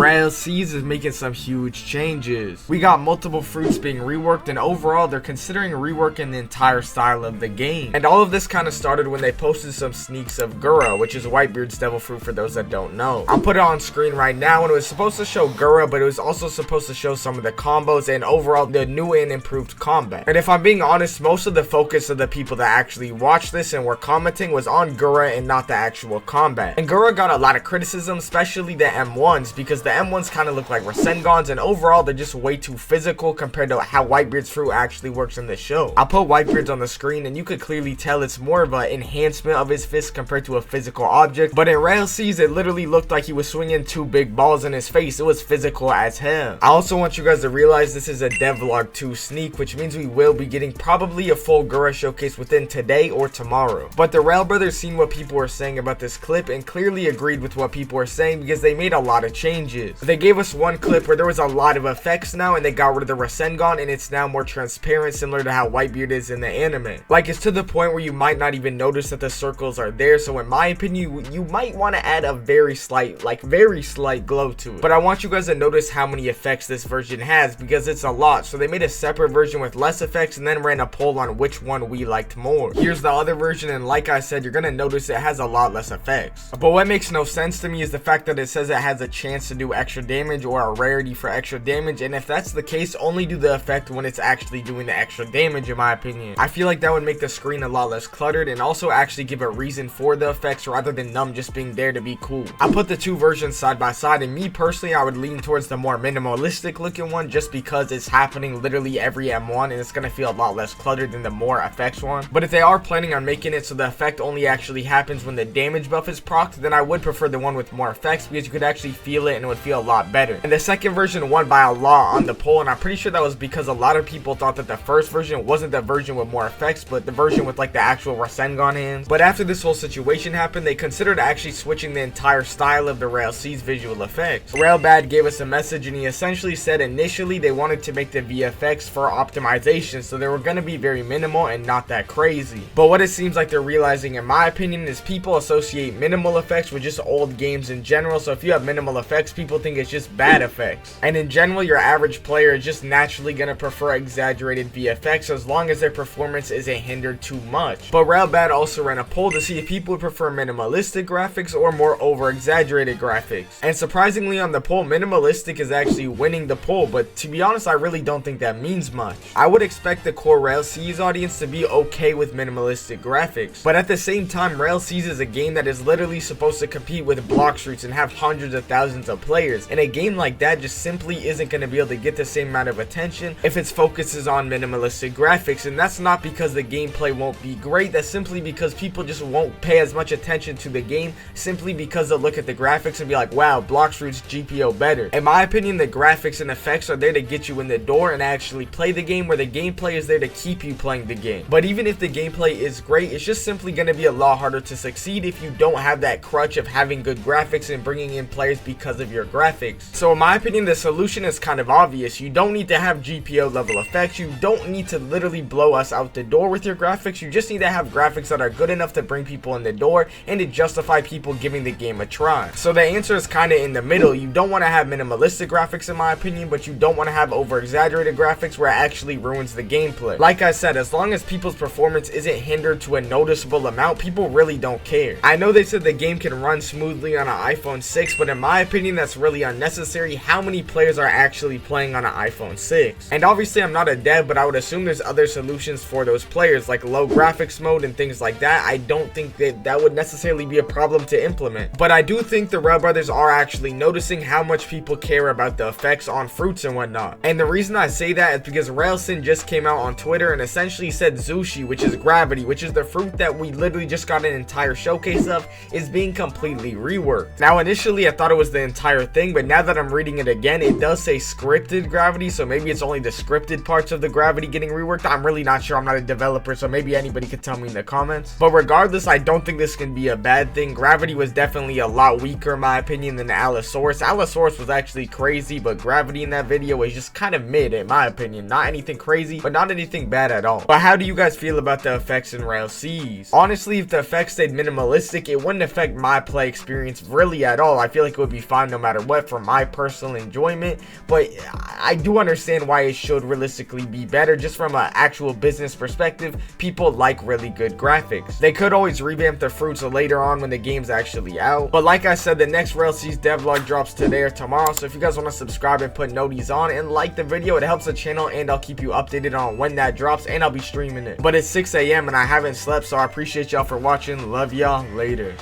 Rell Seas is making some huge changes. We got multiple fruits being reworked, and overall they're considering reworking the entire style of the game. And all of this kind of started when they posted some sneaks of Gura, which is Whitebeard's devil fruit for those that don't know. I'll put it on screen right now, and it was supposed to show Gura, but it was also supposed to show some of the combos and overall the new and improved combat. And if I'm being honest, most of the focus of the people that actually watched this and were commenting was on Gura and not the actual combat. And Gura got a lot of criticism, especially the M1s, because the M1s kind of look like Rasengans, and overall they're just way too physical compared to how Whitebeard's fruit actually works in the show. I'll put Whitebeard's on the screen, and you could clearly tell it's more of an enhancement of his fist compared to a physical object, but in Rell Seas it literally looked like he was swinging two big balls in his face. It was physical as hell. I also want you guys to realize this is a devlog 2 sneak, which means we will be getting probably a full Gura showcase within today or tomorrow. But the Rell brothers seen what people were saying about this clip and clearly agreed with what people were saying, because they made a lot of changes. They gave us one clip where there was a lot of effects now, and they got rid of the Rasengan, and it's now more transparent, similar to how Whitebeard is in the anime. Like, it's to the point where you might not even notice that the circles are there. So in my opinion, you might want to add a very slight glow to it. But I want you guys to notice how many effects this version has, because it's a lot. So they made a separate version with less effects and then ran a poll on which one we liked more. Here's the other version, and like I said, you're gonna notice it has a lot less effects. But what makes no sense to me is the fact that it says it has a chance to do extra damage or a rarity for extra damage, and if that's the case, only do the effect when it's actually doing the extra damage, in my opinion. I feel like that would make the screen a lot less cluttered and also actually give a reason for the effects rather than them just being there to be cool. I put the two versions side by side, and me personally, I would lean towards the more minimalistic looking one just because it's happening literally every M1 and it's gonna feel a lot less cluttered than the more effects one. But if they are planning on making it so the effect only actually happens when the damage buff is procced, then I would prefer the one with more effects, because you could actually feel it and it would feel a lot better. And the second version won by a lot on the poll, and I'm pretty sure that was because a lot of people thought that the first version wasn't the version with more effects, but the version with like the actual Rasengan hands. But after this whole situation happened, they considered actually switching the entire style of the Rell Seas visual effects. Rellbad gave us a message, and he essentially said initially they wanted to make the VFX for optimization, so they were going to be very minimal and not that crazy. But what it seems like they're realizing, in my opinion, is people associate minimal effects with just old games in general. So if you have minimal effects, people think it's just bad effects, and in general your average player is just naturally going to prefer exaggerated VFX as long as their performance isn't hindered too much. But Rellbad also ran a poll to see if people would prefer minimalistic graphics or more over exaggerated graphics, and surprisingly on the poll, minimalistic is actually winning the poll. But to be honest, I really don't think that means much. I would expect the core Rell Seas audience to be okay with minimalistic graphics, but at the same time, Rell Seas is a game that is literally supposed to compete with block streets and have hundreds of thousands of players, and a game like that just simply isn't going to be able to get the same amount of attention if its focus is on minimalistic graphics. And that's not because the gameplay won't be great, that's simply because people just won't pay as much attention to the game simply because they'll look at the graphics and be like, wow, block streets GPO better. In my opinion, the graphics and effects are there to get you in the door and actually play the game, where the gameplay is there to keep you playing the game. But even if the gameplay is great, it's just simply going to be a lot harder to succeed if you don't have that crutch of having good graphics and bringing in players because of your graphics. So in my opinion, the solution is kind of obvious. You don't need to have GPO level effects. You don't need to literally blow us out the door with your graphics. You just need to have graphics that are good enough to bring people in the door and to justify people giving the game a try. So the answer is kind of in the middle. You don't want to have minimalistic graphics, in my opinion, but you don't want to have over exaggerated graphics where it actually ruins the gameplay. Like I said, as long as people's performance isn't hindered to a noticeable amount, people really don't care. I know they said the game can run smoothly on an iPhone 6, but in my opinion, that's really unnecessary. How many players are actually playing on an iPhone 6? And obviously I'm not a dev, but I would assume there's other solutions for those players, like low graphics mode and things like that. I don't think that would necessarily be a problem to implement, but I do think the Rell brothers are actually noticing how much people care about the effects on fruits and whatnot. And the reason I say that is because Railsin just came out on Twitter and essentially said Zushi, which is gravity, which is the fruit that we literally just got an entire showcase of, is being completely reworked. Now initially I thought it was the entire thing, but now that I'm reading it again, it does say scripted gravity, so maybe it's only the scripted parts of the gravity getting reworked. I'm really not sure. I'm not a developer, so maybe anybody could tell me in the comments. But regardless, I don't think this can be a bad thing. Gravity was definitely a lot weaker in my opinion than the Allosaurus. Allosaurus was actually crazy, but gravity in that video was just kind of mid in my opinion. Not anything crazy, but not anything bad at all. But how do you guys feel about the effects in Rell Seas? Honestly, if the effects stayed minimalistic, it wouldn't affect my play experience really at all. I feel like it would be fine no matter matter what for my personal enjoyment, but I do understand why it should realistically be better. Just from an actual business perspective, people like really good graphics. They could always revamp the fruits later on when the game's actually out, but like I said, the next Rell Seas devlog drops today or tomorrow, so if you guys want to subscribe and put noties on and like the video, it helps the channel, and I'll keep you updated on when that drops, and I'll be streaming it. But it's 6 a.m. and I haven't slept, so I appreciate y'all for watching. Love y'all. Later.